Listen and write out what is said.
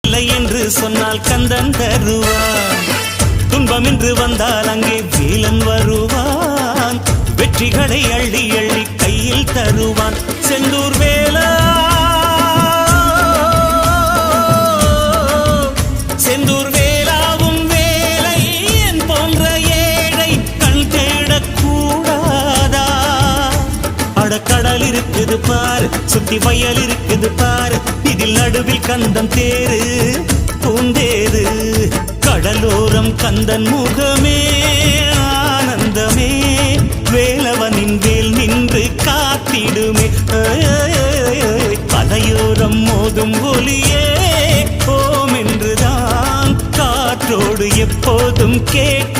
இல்லை என்று சொன்னால் கந்தன் தருவான். துன்பம் என்று வந்தால் அங்கே வேலன் வருவான். வெற்றிகளை அள்ளி அள்ளி கையில் தருவான். செந்தூர் வேலா, செந்தூர் வேலாவும் வேலை என் போன்ற ஏழை கண் தேடக்கூடாதா? அடக்கடல் இருக்குது பாரு, சுத்தி வயல் இருக்குது பாரு, இதில் நடுவில் கந்தன் தேரு பூந்தேரு. கடலோரம் கந்தன் முகமே ஆனந்தமே, வேலவனின் வேல் நின்று காத்திடுமே. கலையோரம் மோதும் ஒலியே ஓம் என்றுதான் காற்றோடு எப்போதும் கேட்க